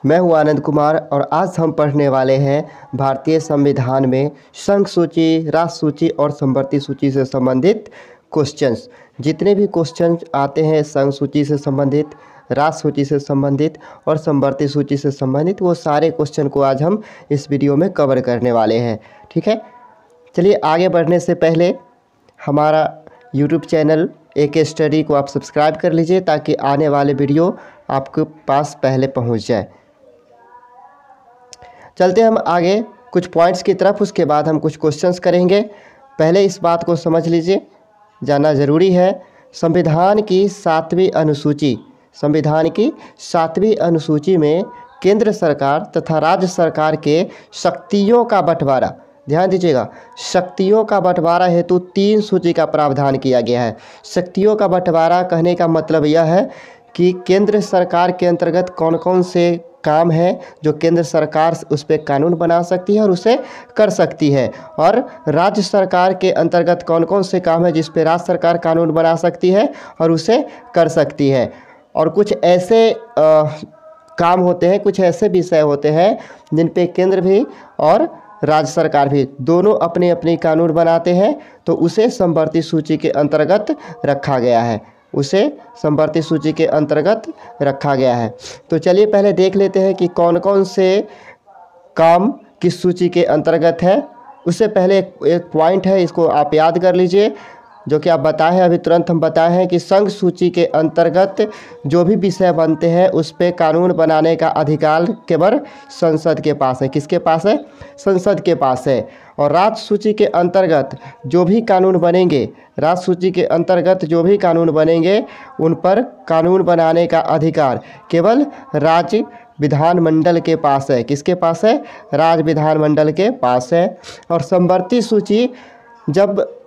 मैं हूं आनंद कुमार और आज हम पढ़ने वाले हैं भारतीय संविधान में संघ सूची, राष्ट्र सूची और समवर्ती सूची से संबंधित क्वेश्चंस। जितने भी क्वेश्चंस आते हैं संघ सूची से संबंधित, राष्ट्र सूची से संबंधित और समवर्ती सूची से संबंधित, वो सारे क्वेश्चन को आज हम इस वीडियो में कवर करने वाले हैं। ठीक है, चलिए आगे बढ़ने से पहले हमारा यूट्यूब चैनल AK स्टडी को आप सब्सक्राइब कर लीजिए ताकि आने वाले वीडियो आपके पास पहले पहुंच जाए। चलते हम आगे कुछ पॉइंट्स की तरफ, उसके बाद हम कुछ क्वेश्चंस करेंगे। पहले इस बात को समझ लीजिए, जानना ज़रूरी है। संविधान की 7वीं अनुसूची में केंद्र सरकार तथा राज्य सरकार के शक्तियों का बंटवारा, ध्यान दीजिएगा, शक्तियों का बंटवारा हेतु 3 सूची का प्रावधान किया गया है। शक्तियों का बंटवारा कहने का मतलब यह है कि केंद्र सरकार के अंतर्गत कौन कौन से काम है जो केंद्र सरकार उस पर कानून बना सकती है और उसे कर सकती है, और राज्य सरकार के अंतर्गत कौन कौन से काम है जिस पे राज्य सरकार कानून बना सकती है और उसे कर सकती है। और कुछ ऐसे काम होते हैं, कुछ ऐसे विषय होते हैं जिन पे केंद्र भी और राज्य सरकार भी दोनों अपने अपने कानून बनाते हैं, तो उसे समवर्ती सूची के अंतर्गत रखा गया है, तो चलिए पहले देख लेते हैं कि कौन कौन से काम किस सूची के अंतर्गत है। उससे पहले एक पॉइंट है, इसको आप याद कर लीजिए, जो कि आप बताए हैं, अभी तुरंत हम बताए हैं कि संघ सूची के अंतर्गत जो भी विषय बनते हैं उस पर कानून बनाने का अधिकार केवल संसद के पास है। किसके पास है? संसद के पास है। और राज्य सूची के अंतर्गत जो भी कानून बनेंगे, उन पर कानून बनाने का अधिकार केवल राज्य विधानमंडल के पास है। किसके पास है? राज्य विधानमंडल के पास है। और समवर्ती सूची, जब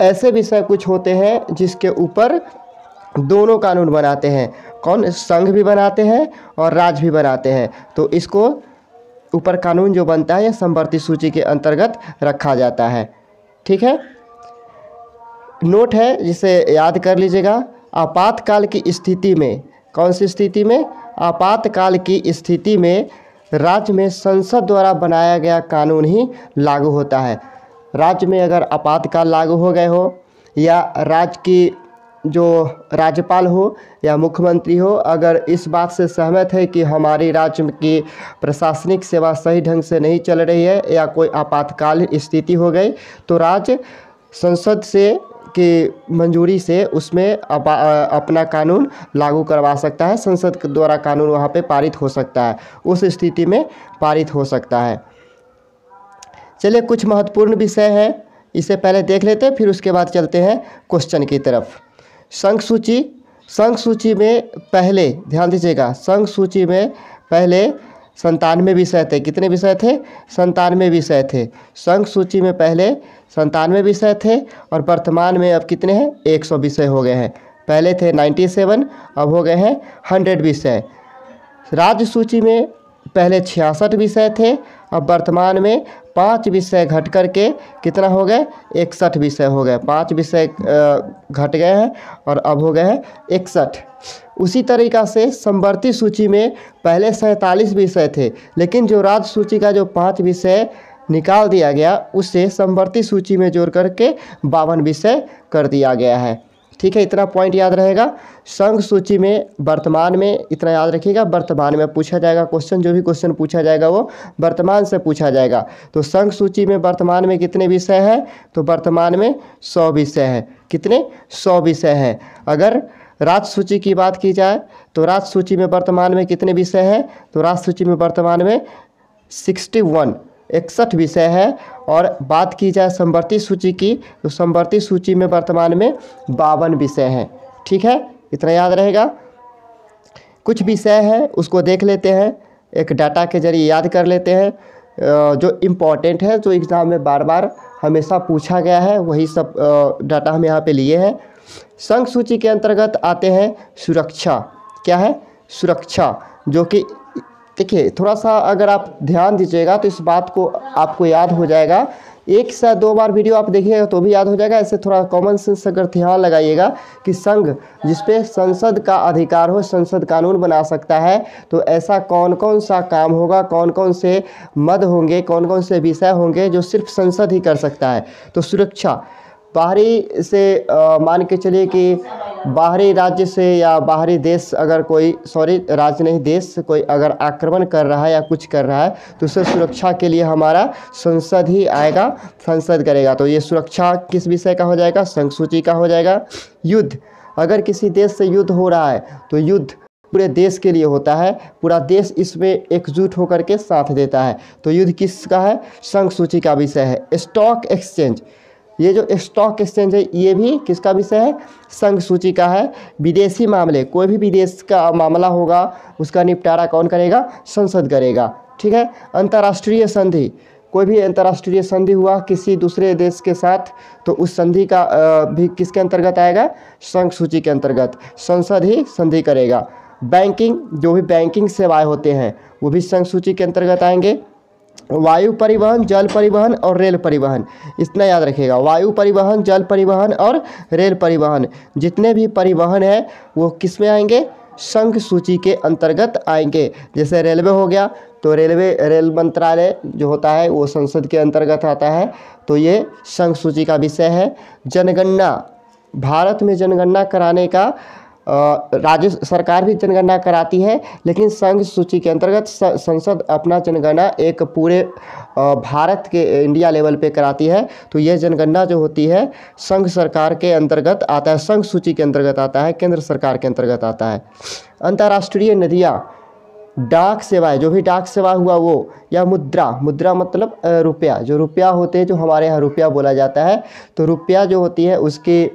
ऐसे विषय कुछ होते हैं जिसके ऊपर दोनों कानून बनाते हैं, कौन? संघ भी बनाते हैं और राज्य भी बनाते हैं, तो इसको ऊपर कानून जो बनता है यह समवर्ती सूची के अंतर्गत रखा जाता है। ठीक है, नोट है जिसे याद कर लीजिएगा। आपातकाल की स्थिति में, कौन सी स्थिति में? आपातकाल की स्थिति में राज्य में संसद द्वारा बनाया गया कानून ही लागू होता है। राज्य में अगर आपातकाल लागू हो गए हो, या राज्य की जो राज्यपाल हो या मुख्यमंत्री हो अगर इस बात से सहमत है कि हमारी राज्य की प्रशासनिक सेवा सही ढंग से नहीं चल रही है या कोई आपातकाल स्थिति हो गई, तो राज्य संसद से की मंजूरी से उसमें अपना कानून लागू करवा सकता है। संसद के द्वारा कानून वहाँ पे पारित हो सकता है, उस स्थिति में पारित हो सकता है। चलिए कुछ महत्वपूर्ण विषय है, इसे पहले देख लेते हैं, फिर उसके बाद चलते हैं क्वेश्चन की तरफ। संघ सूची में पहले, ध्यान दीजिएगा, संघ सूची में पहले 97 विषय थे। कितने विषय थे? 97 विषय थे। संघ सूची में पहले 97 विषय थे और वर्तमान में अब कितने हैं? 100 विषय हो गए हैं। पहले थे 97, अब हो गए हैं 100 विषय। राज्य सूची में पहले 66 विषय थे, अब वर्तमान में 5 विषय घट करके कितना हो गए? 61 विषय हो गए। 5 विषय घट गए हैं और अब हो गए हैं 61। उसी तरीक़ा से समवर्ती सूची में पहले 47 विषय थे, लेकिन जो राज्य सूची का जो 5 विषय निकाल दिया गया, उससे समवर्ती सूची में जोड़ करके 52 विषय कर दिया गया है। ठीक है, इतना पॉइंट याद रहेगा। संघ सूची में वर्तमान में, इतना याद रखिएगा, वर्तमान में पूछा जाएगा क्वेश्चन, जो भी क्वेश्चन पूछा जाएगा वो वर्तमान से पूछा जाएगा। तो संघ सूची में वर्तमान में कितने विषय हैं? तो वर्तमान में 100 विषय हैं। कितने? 100 विषय हैं। अगर राज्य सूची की बात की जाए तो राज्य सूची में वर्तमान में कितने विषय हैं? तो राज्य सूची में वर्तमान में 61 विषय है। और बात की जाए समवर्ती सूची की, तो समवर्ती सूची में वर्तमान में 52 विषय हैं। ठीक है, इतना याद रहेगा। कुछ विषय है उसको देख लेते हैं, एक डाटा के जरिए याद कर लेते हैं, जो इम्पोर्टेंट है, जो एग्ज़ाम में बार बार हमेशा पूछा गया है, वही सब डाटा हम यहाँ पे लिए हैं। संघ सूची के अंतर्गत आते हैं सुरक्षा। क्या है? सुरक्षा, जो कि देखिए थोड़ा सा अगर आप ध्यान दीजिएगा तो इस बात को आपको याद हो जाएगा, एक से दो बार वीडियो आप देखिएगा तो भी याद हो जाएगा। ऐसे थोड़ा कॉमन सेंस अगर ध्यान लगाइएगा कि संघ जिसपे संसद का अधिकार हो, संसद कानून बना सकता है, तो ऐसा कौन कौन सा काम होगा, कौन कौन से मद होंगे, कौन कौन से विषय होंगे जो सिर्फ संसद ही कर सकता है। तो सुरक्षा, बाहरी से मान के चलिए कि बाहरी राज्य से या बाहरी देश अगर कोई, सॉरी राज्य नहीं देश, कोई अगर आक्रमण कर रहा है या कुछ कर रहा है तो उसे सुरक्षा के लिए हमारा संसद ही आएगा, संसद करेगा। तो ये सुरक्षा किस विषय का हो जाएगा, संघ सूची का हो जाएगा। युद्ध, अगर किसी देश से युद्ध हो रहा है तो युद्ध पूरे देश के लिए होता है, पूरा देश इसमें एकजुट होकर के साथ देता है, तो युद्ध किसका है, संघ सूची का विषय है। स्टॉक एक्सचेंज, ये जो स्टॉक एक्सचेंज है ये भी किसका विषय है, संघ सूची का है। विदेशी मामले, कोई भी विदेश का मामला होगा उसका निपटारा कौन करेगा, संसद करेगा, ठीक है। अंतर्राष्ट्रीय संधि, कोई भी अंतर्राष्ट्रीय संधि हुआ किसी दूसरे देश के साथ तो उस संधि का भी किसके अंतर्गत आएगा, संघ सूची के अंतर्गत, संसद ही संधि करेगा। बैंकिंग, जो भी बैंकिंग सेवाएं होते हैं वो भी संघ सूची के अंतर्गत आएंगे। वायु परिवहन, जल परिवहन और रेल परिवहन, इतना याद रखिएगा, वायु परिवहन, जल परिवहन और रेल परिवहन, जितने भी परिवहन है वो किस में आएंगे, संघ सूची के अंतर्गत आएंगे। जैसे रेलवे हो गया तो रेल मंत्रालय जो होता है वो संसद के अंतर्गत आता है, तो ये संघ सूची का विषय है। जनगणना, भारत में जनगणना कराने का राज्य सरकार भी जनगणना कराती है, लेकिन संघ सूची के अंतर्गत संसद अपना जनगणना एक पूरे भारत के इंडिया लेवल पे कराती है। तो यह जनगणना जो होती है संघ सरकार के अंतर्गत आता है, संघ सूची के अंतर्गत आता है, केंद्र सरकार के अंतर्गत आता है। अंतर्राष्ट्रीय नदियाँ, डाक सेवाएं, जो भी डाक सेवा हुआ वो, या मुद्रा, मुद्रा मतलब रुपया, जो रुपया होते हैं, जो हमारे यहाँ रुपया बोला जाता है, तो रुपया जो होती है उसकी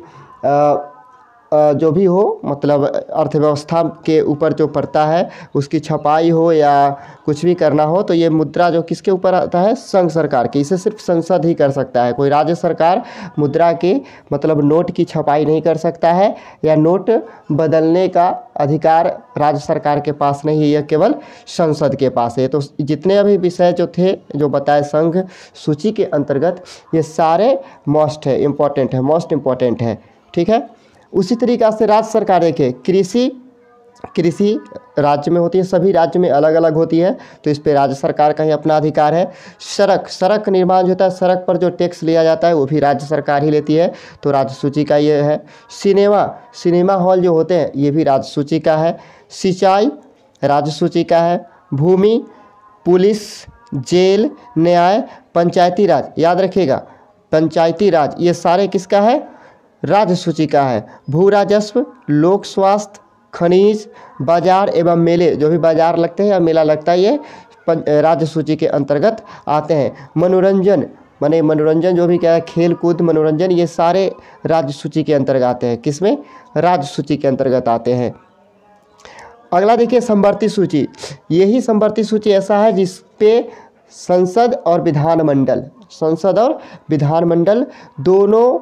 जो भी हो, मतलब अर्थव्यवस्था के ऊपर जो पड़ता है उसकी छपाई हो या कुछ भी करना हो, तो ये मुद्रा जो किसके ऊपर आता है, संघ सरकार की। इसे सिर्फ संसद ही कर सकता है, कोई राज्य सरकार मुद्रा की मतलब नोट की छपाई नहीं कर सकता है, या नोट बदलने का अधिकार राज्य सरकार के पास नहीं है, यह केवल संसद के पास है। तो जितने अभी विषय जो थे, जो बताए संघ सूची के अंतर्गत, ये सारे मोस्ट है, इम्पॉर्टेंट है, मोस्ट इम्पॉर्टेंट है, ठीक है। उसी तरीक़ा से राज्य सरकार, देखिए कृषि राज्य में होती है, सभी राज्य में अलग अलग होती है, तो इस पे राज्य सरकार का ही अपना अधिकार है। सड़क निर्माण जो होता है, सड़क पर जो टैक्स लिया जाता है वो भी राज्य सरकार ही लेती है, तो राज्य सूची का ये है। सिनेमा हॉल जो होते हैं ये भी राज्य सूची का है। सिंचाई राज्य सूची का है। भूमि, पुलिस, जेल, न्याय, पंचायती राज, याद रखिएगा पंचायती राज, ये सारे किसका है, राज्य सूची का है। भू राजस्व, लोक स्वास्थ्य, खनिज, बाजार एवं मेले, जो भी बाजार लगते हैं या मेला लगता है ये राज्य सूची के अंतर्गत आते हैं। मनोरंजन, माने मनोरंजन जो भी क्या है, खेल कूद, मनोरंजन, ये सारे राज्य सूची के अंतर्गत आते हैं, किसमें, राज्य सूची के अंतर्गत आते हैं। अगला देखिए समवर्ती सूची, यही समवर्ती सूची ऐसा है जिस पे संसद और विधानमंडल दोनों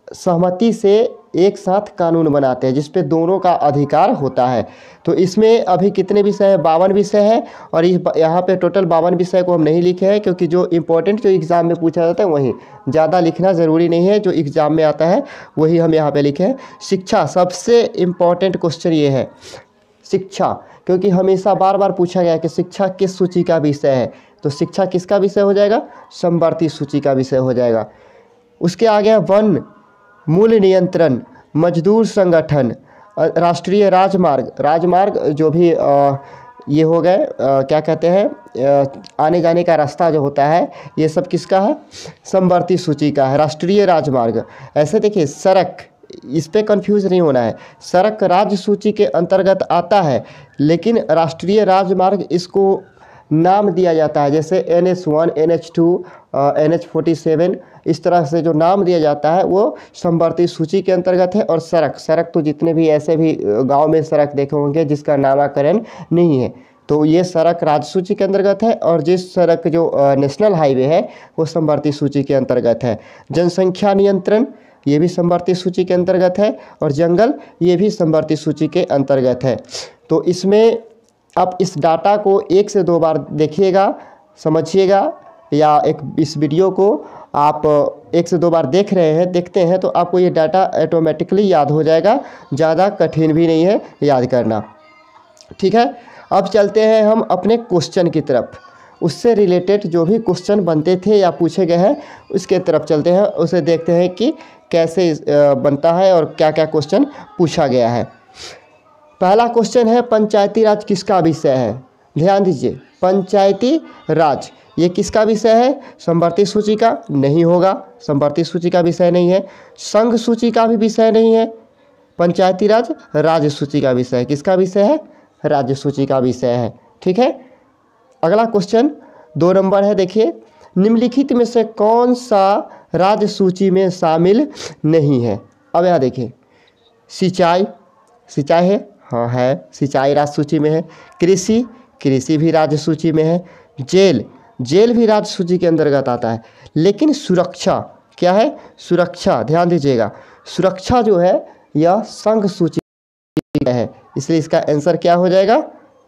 सहमति से एक साथ कानून बनाते हैं, जिसपे दोनों का अधिकार होता है। तो इसमें अभी कितने विषय है, 52 विषय है, और यहाँ पे टोटल 52 विषय को हम नहीं लिखे हैं, क्योंकि जो इम्पोर्टेंट जो एग्ज़ाम में पूछा जाता है वही, ज़्यादा लिखना ज़रूरी नहीं है, जो एग्ज़ाम में आता है वही हम यहाँ पे लिखे हैं। शिक्षा, सबसे इम्पोर्टेंट क्वेश्चन ये है शिक्षा, क्योंकि हमेशा बार बार पूछा गया कि शिक्षा किस सूची का विषय है, तो शिक्षा किसका विषय हो जाएगा, समवर्ती सूची का विषय हो जाएगा। उसके आगे वन, मूल्य नियंत्रण, मजदूर संगठन, राष्ट्रीय राजमार्ग जो भी ये हो गए, क्या कहते हैं, आने जाने का रास्ता जो होता है, ये सब किसका है, समवर्ती सूची का है। राष्ट्रीय राजमार्ग, ऐसे देखिए सड़क, इस पे कंफ्यूज नहीं होना है, सड़क राज्य सूची के अंतर्गत आता है, लेकिन राष्ट्रीय राजमार्ग इसको नाम दिया जाता है, जैसे NH1, NH2, NH47, इस तरह से जो नाम दिया जाता है वो समवर्ती सूची के अंतर्गत है। और सड़क तो जितने भी ऐसे भी गांव में सड़क देखे होंगे जिसका नामाकरण नहीं है, तो ये सड़क राज्य सूची के अंतर्गत है, और जिस सड़क जो नेशनल हाईवे है वो समवर्ती सूची के अंतर्गत है। जनसंख्या नियंत्रण, ये भी समवर्ती सूची के अंतर्गत है, और जंगल, ये भी समवर्ती सूची के अंतर्गत है। तो इसमें आप इस डाटा को 1 से 2 बार देखिएगा, समझिएगा, या इस वीडियो को आप 1 से 2 बार देखते हैं तो आपको ये डाटा ऑटोमेटिकली याद हो जाएगा, ज़्यादा कठिन भी नहीं है याद करना। ठीक है, अब चलते हैं हम अपने क्वेश्चन की तरफ। उससे रिलेटेड जो भी क्वेश्चन बनते थे या पूछे गए हैं उसके तरफ चलते हैं, उसे देखते हैं कि कैसे बनता है और क्या क्या क्वेश्चन पूछा गया है। पहला क्वेश्चन है, पंचायती राज किसका विषय है? ध्यान दीजिए, पंचायती राज ये किसका विषय है? समवर्ती सूची का नहीं होगा, समवर्ती सूची का विषय नहीं है। संघ सूची का भी विषय नहीं है। पंचायती राज राज्य सूची का विषय है। किसका विषय है? राज्य सूची का विषय है। ठीक है, अगला क्वेश्चन 2 नंबर है, देखिए, निम्नलिखित में से कौन सा राज्य सूची में शामिल नहीं है? अब यहाँ देखिए, सिंचाई, सिंचाई है, हाँ है, सिंचाई राज्य सूची में है। कृषि, कृषि भी राज्य सूची में है। जेल, जेल भी राज्य सूची के अंतर्गत आता है। लेकिन सुरक्षा क्या है? सुरक्षा, ध्यान दीजिएगा, सुरक्षा जो है यह संघ सूची में है, इसलिए इसका आंसर क्या हो जाएगा?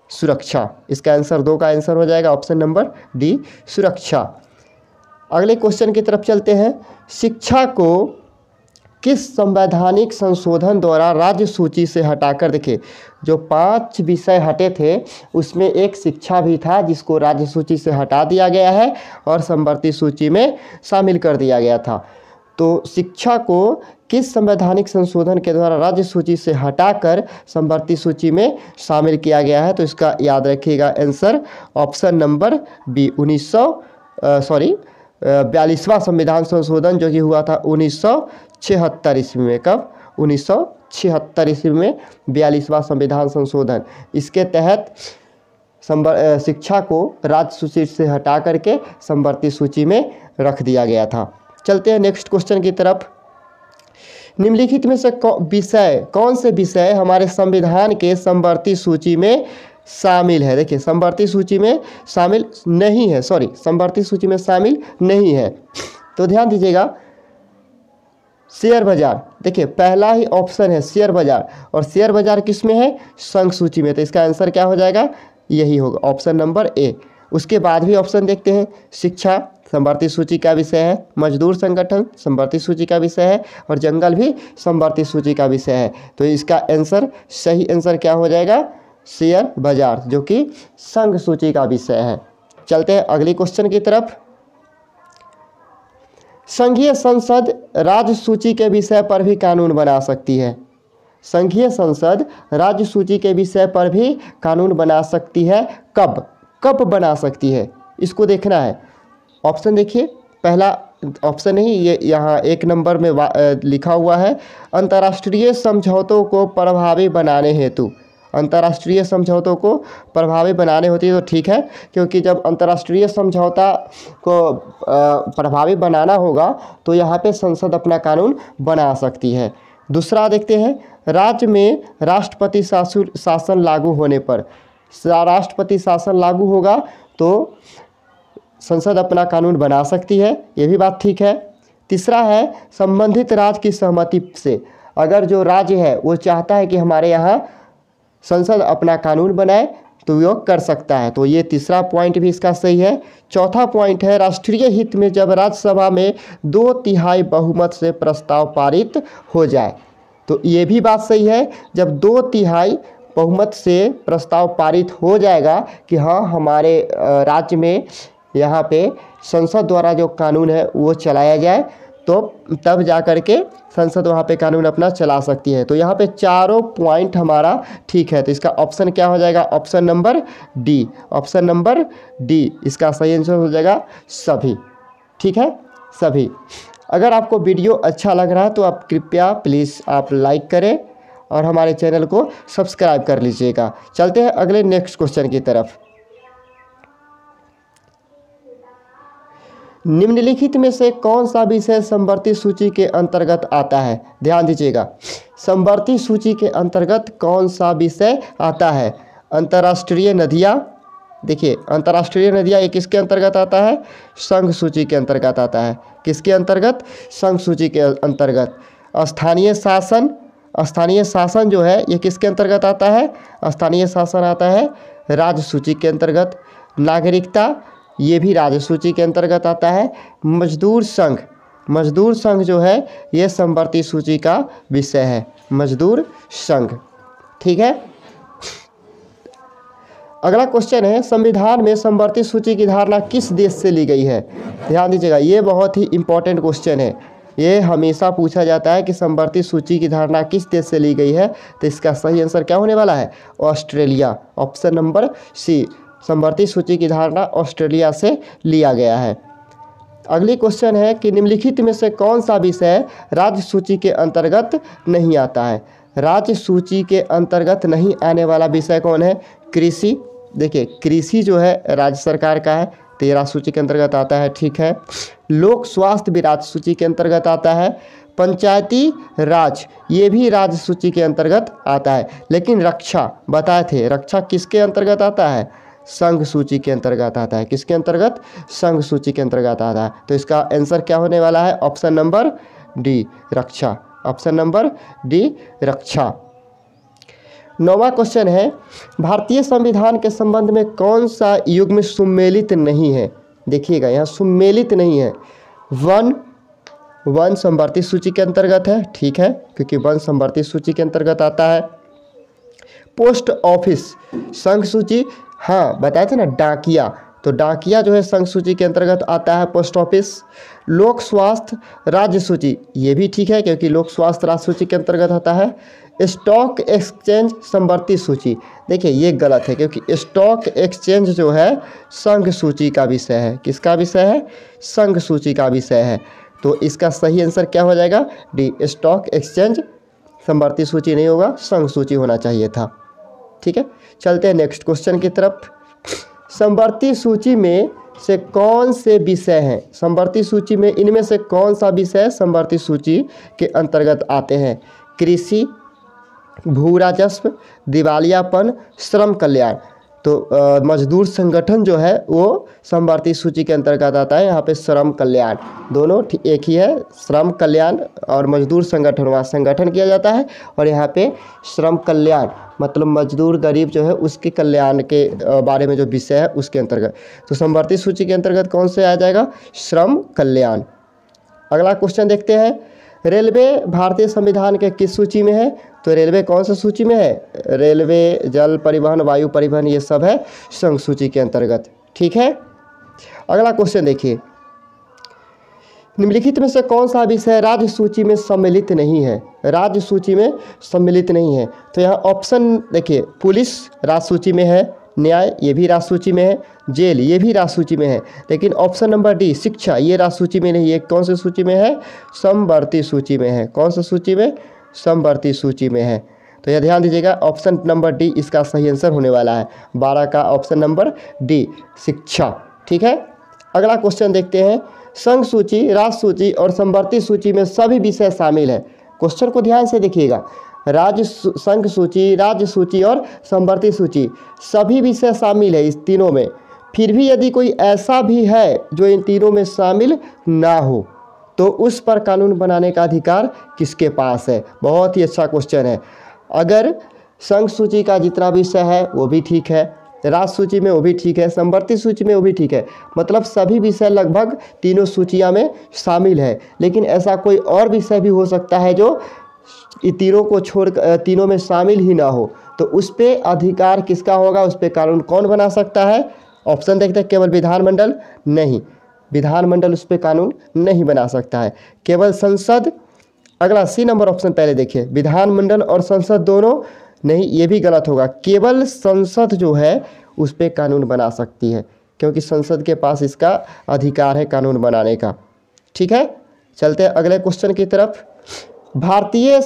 सुरक्षा। इसका आंसर 2 का आंसर हो जाएगा ऑप्शन नंबर डी, सुरक्षा। अगले क्वेश्चन की तरफ चलते हैं, शिक्षा को किस संवैधानिक संशोधन द्वारा राज्य सूची से हटाकर, देखिए जो 5 विषय हटे थे उसमें एक शिक्षा भी था जिसको राज्य सूची से हटा दिया गया है और समवर्ती सूची में शामिल कर दिया गया था। तो शिक्षा को किस संवैधानिक संशोधन के द्वारा राज्य सूची से हटाकर समवर्ती सूची में शामिल किया गया है? तो इसका याद रखिएगा आंसर ऑप्शन नंबर बी, 42वां संविधान संशोधन जो कि हुआ था 1976 ईस्वी में। कब? 1976 ईस्वी में 42वां संविधान संशोधन। इसके तहत शिक्षा को राज्य सूची से हटा करके समवर्ती सूची में रख दिया गया था। चलते हैं नेक्स्ट क्वेश्चन की तरफ। निम्नलिखित में से कौन से विषय हमारे संविधान के समवर्ती सूची में शामिल है? देखिए, समवर्ती सूची में शामिल नहीं है, समवर्ती सूची में शामिल नहीं है। तो ध्यान दीजिएगा, शेयर बाजार, देखिए पहला ही ऑप्शन है शेयर बाजार, और शेयर बाजार किस में है? संघ सूची में। तो इसका आंसर क्या हो जाएगा? यही होगा ऑप्शन नंबर ए। उसके बाद भी ऑप्शन देखते हैं, शिक्षा समवर्ती सूची का विषय है, मजदूर संगठन समवर्ती सूची का विषय है, और जंगल भी समवर्ती सूची का विषय है। तो इसका आंसर, सही आंसर क्या हो जाएगा? शेयर बाजार, जो कि संघ सूची का विषय है। चलते हैं अगली क्वेश्चन की तरफ। संघीय संसद राज्य सूची के विषय पर भी कानून बना सकती है। संघीय संसद राज्य सूची के विषय पर भी कानून बना सकती है। कब? कब बना सकती है, इसको देखना है। ऑप्शन देखिए, पहला ऑप्शन नहीं, ये यहाँ 1 नंबर में लिखा हुआ है, अंतर्राष्ट्रीय समझौतों को प्रभावी बनाने हेतु। अंतर्राष्ट्रीय समझौतों को प्रभावी बनाने होती है, तो ठीक है, क्योंकि जब अंतर्राष्ट्रीय समझौता को प्रभावी बनाना होगा तो यहाँ पे संसद अपना कानून बना सकती है। दूसरा देखते हैं, राज्य में राष्ट्रपति शासन लागू होने पर, राष्ट्रपति शासन लागू होगा तो संसद अपना कानून बना सकती है, ये भी बात ठीक है। तीसरा है, संबंधित राज्य की सहमति से, अगर जो राज्य है वो चाहता है कि हमारे यहाँ संसद अपना कानून बनाए तो वो कर सकता है, तो ये तीसरा पॉइंट भी इसका सही है। चौथा पॉइंट है, राष्ट्रीय हित में जब राज्यसभा में 2/3 बहुमत से प्रस्ताव पारित हो जाए, तो ये भी बात सही है। जब 2/3 बहुमत से प्रस्ताव पारित हो जाएगा कि हाँ हमारे राज्य में यहाँ पे संसद द्वारा जो कानून है वो चलाया जाए, तो तब जा कर के संसद वहाँ पे कानून अपना चला सकती है। तो यहाँ पे चारों पॉइंट हमारा ठीक है, तो इसका ऑप्शन क्या हो जाएगा? Option number D, option number D इसका सही आंसर हो जाएगा सभी। ठीक है, सभी। अगर आपको वीडियो अच्छा लग रहा है तो आप कृपया प्लीज़ आप लाइक करें और हमारे चैनल को सब्सक्राइब कर लीजिएगा। चलते हैं अगले नेक्स्ट क्वेश्चन की तरफ। निम्नलिखित में से कौन सा विषय समवर्ती सूची के अंतर्गत आता है? ध्यान दीजिएगा, समवर्ती सूची के अंतर्गत कौन सा विषय आता है? अंतर्राष्ट्रीय नदियाँ, देखिए अंतर्राष्ट्रीय नदियाँ ये किसके अंतर्गत आता है? संघ सूची के अंतर्गत आता है। किसके अंतर्गत? संघ सूची के अंतर्गत। स्थानीय शासन, स्थानीय शासन जो है ये किसके अंतर्गत आता है? स्थानीय शासन आता है राज्य सूची के अंतर्गत। नागरिकता, ये भी राज्य सूची के अंतर्गत आता है। मजदूर संघ, मजदूर संघ जो है ये समवर्ती सूची का विषय है, मजदूर संघ। ठीक है, अगला क्वेश्चन है, संविधान में समवर्ती सूची की धारणा किस देश से ली गई है? ध्यान दीजिएगा, ये बहुत ही इंपॉर्टेंट क्वेश्चन है। ये हमेशा पूछा जाता है कि समवर्ती सूची की धारणा किस देश से ली गई है, तो इसका सही आंसर क्या होने वाला है? ऑस्ट्रेलिया। ऑप्शन नंबर सी, समवर्ती सूची की धारणा ऑस्ट्रेलिया से लिया गया है। अगली क्वेश्चन है कि निम्नलिखित में से कौन सा विषय राज्य सूची के अंतर्गत नहीं आता है? राज्य सूची के अंतर्गत नहीं आने वाला विषय कौन है? कृषि। देखिए, कृषि जो है राज्य सरकार का है, तो ये राज्य सूची के अंतर्गत आता है। ठीक है, लोक स्वास्थ्य भी राज्य सूची के अंतर्गत आता है। पंचायती राज, ये भी राज्य सूची के अंतर्गत आता है। लेकिन रक्षा, बताए थे, रक्षा किसके अंतर्गत आता है? संघ सूची के अंतर्गत आता है। किसके अंतर्गत? संघ सूची के अंतर्गत आता है। तो इसका आंसर क्या होने वाला है? ऑप्शन नंबर डी, रक्षा। ऑप्शन नंबर डी, रक्षा। 9वां क्वेश्चन है, भारतीय संविधान के संबंध में कौन सा युग्म सुमेलित नहीं है? देखिएगा, यहाँ सुमेलित नहीं है। वन समवर्ती सूची के अंतर्गत है। ठीक है, क्योंकि वन समवर्ती सूची के अंतर्गत आता है। पोस्ट ऑफिस संघ सूची, हाँ बताए थे ना, डाकिया, तो डाकिया जो है संघ सूची के अंतर्गत आता है, पोस्ट ऑफिस। लोक स्वास्थ्य राज्य सूची, ये भी ठीक है क्योंकि लोक स्वास्थ्य राज्य सूची के अंतर्गत आता है। स्टॉक एक्सचेंज समवर्ती सूची, देखिए ये गलत है क्योंकि स्टॉक एक्सचेंज जो है संघ सूची का विषय है। किसका विषय है? संघ सूची का विषय है। तो इसका सही आंसर क्या हो जाएगा? डी, स्टॉक एक्सचेंज समवर्ती सूची नहीं होगा, संघ सूची होना चाहिए था। ठीक है, चलते हैं नेक्स्ट क्वेश्चन की तरफ। समवर्ती सूची में से कौन से विषय हैं? समवर्ती सूची में इनमें से कौन सा विषय समवर्ती सूची के अंतर्गत आते हैं? कृषि, भू राजस्व, दिवालियापन, श्रम कल्याण। तो मजदूर संगठन जो है वो समवर्ती सूची के अंतर्गत आता है। यहाँ पे श्रम कल्याण, दोनों एक ही है। श्रम कल्याण और मजदूर संगठन, वहाँ संगठन किया जाता है, और यहाँ पे श्रम कल्याण मतलब मजदूर गरीब जो है उसके कल्याण के बारे में जो विषय है उसके अंतर्गत। तो समवर्ती सूची के अंतर्गत कौन से आ जाएगा? श्रम कल्याण। अगला क्वेश्चन देखते हैं, रेलवे भारतीय संविधान के किस सूची में है? तो रेलवे कौन सा सूची में है? रेलवे, जल परिवहन, वायु परिवहन, ये सब है संघ सूची के अंतर्गत। ठीक है, अगला क्वेश्चन देखिए, निम्नलिखित में से कौन सा विषय राज्य सूची में सम्मिलित नहीं है? राज्य सूची में सम्मिलित नहीं है, तो यहाँ ऑप्शन देखिए, पुलिस राज्य सूची में है, न्याय ये भी राज्य सूची में है, जेल ये भी राज्य सूची में है, लेकिन ऑप्शन नंबर डी शिक्षा ये राज्य सूची में नहीं है। कौन सी सूची में है? समवर्ती सूची में है। कौन सी सूची में? समवर्ती सूची में है। तो यह ध्यान दीजिएगा, ऑप्शन नंबर डी इसका सही आंसर होने वाला है। 12 का ऑप्शन नंबर डी, शिक्षा। ठीक है, अगला क्वेश्चन देखते हैं, संघ सूची, राज्य सूची और समवर्ती सूची में सभी विषय शामिल है। क्वेश्चन को ध्यान से देखिएगा, संघ सूची, राज्य सूची और समवर्ती सूची सभी विषय शामिल है इस तीनों में। फिर भी यदि कोई ऐसा भी है जो इन तीनों में शामिल ना हो तो उस पर कानून बनाने का अधिकार किसके पास है? बहुत ही अच्छा क्वेश्चन है। अगर संघ सूची का जितना विषय है वो भी ठीक है, राज्य सूची में वो भी ठीक है, समवर्ती सूची में वो भी ठीक है, मतलब सभी विषय लगभग तीनों सूचियां में शामिल है। लेकिन ऐसा कोई और विषय भी हो सकता है जो तीनों को छोड़ तीनों में शामिल ही ना हो, तो उस पर अधिकार किसका होगा? उस पर कानून कौन बना सकता है? ऑप्शन देखते हैं, केवल विधानमंडल? नहीं, विधानमंडल उस पर कानून नहीं बना सकता है, केवल संसद। अगला सी नंबर ऑप्शन पहले देखिए, विधानमंडल और संसद दोनों नहीं, ये भी गलत होगा। केवल संसद जो है उस पर कानून बना सकती है, क्योंकि संसद के पास इसका अधिकार है कानून बनाने का। ठीक है, चलते हैं अगले क्वेश्चन की तरफ। भारतीय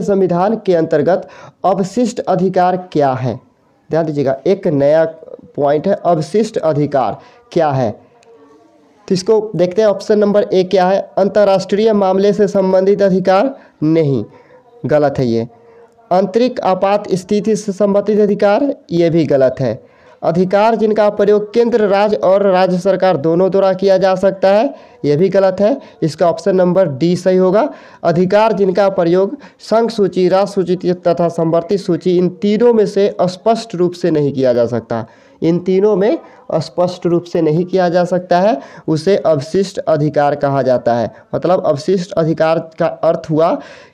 संविधान के अंतर्गत अवशिष्ट अधिकार क्या है? ध्यान दीजिएगा, एक नया पॉइंट है, अवशिष्ट अधिकार क्या है? तो इसको देखते हैं, ऑप्शन नंबर ए क्या है? अंतर्राष्ट्रीय मामले से संबंधित अधिकार? नहीं, गलत है ये। आंतरिक आपात स्थिति से संबंधित अधिकार? ये भी गलत है। अधिकार जिनका प्रयोग केंद्र, राज्य और राज्य सरकार दोनों द्वारा किया जा सकता है, यह भी गलत है। इसका ऑप्शन नंबर डी सही होगा। अधिकार जिनका प्रयोग संघ सूची, राष्ट्र सूची तथा संवर्ती सूची, इन तीनों में से स्पष्ट रूप से नहीं किया जा सकता, इन तीनों में स्पष्ट रूप से नहीं किया जा सकता है, उसे अवशिष्ट अधिकार कहा जाता है। मतलब अवशिष्ट अधिकार का अर्थ हुआ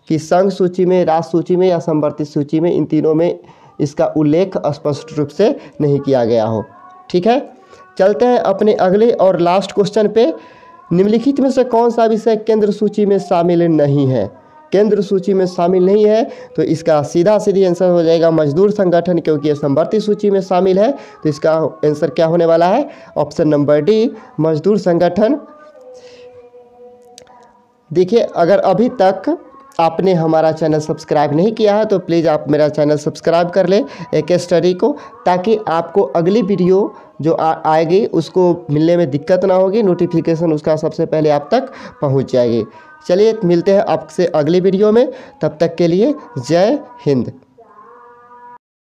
कि संघ सूची में, राष्ट्र सूची में या संवर्ती सूची में, इन तीनों में इसका उल्लेख स्पष्ट रूप से नहीं किया गया हो। ठीक है, चलते हैं अपने अगले और लास्ट क्वेश्चन पे। निम्नलिखित में से कौन सा विषय केंद्र सूची में शामिल नहीं है? केंद्र सूची में शामिल नहीं है तो इसका सीधा सीधी आंसर हो जाएगा मजदूर संगठन, क्योंकि ये संवर्ती सूची में शामिल है। तो इसका आंसर क्या होने वाला है? ऑप्शन नंबर डी, मजदूर संगठन। देखिए, अगर अभी तक आपने हमारा चैनल सब्सक्राइब नहीं किया है तो प्लीज़ आप मेरा चैनल सब्सक्राइब कर लें एक स्टडी को, ताकि आपको अगली वीडियो जो आएगी उसको मिलने में दिक्कत ना होगी, नोटिफिकेशन उसका सबसे पहले आप तक पहुंच जाएगी। चलिए मिलते हैं आपसे अगली वीडियो में, तब तक के लिए जय हिंद।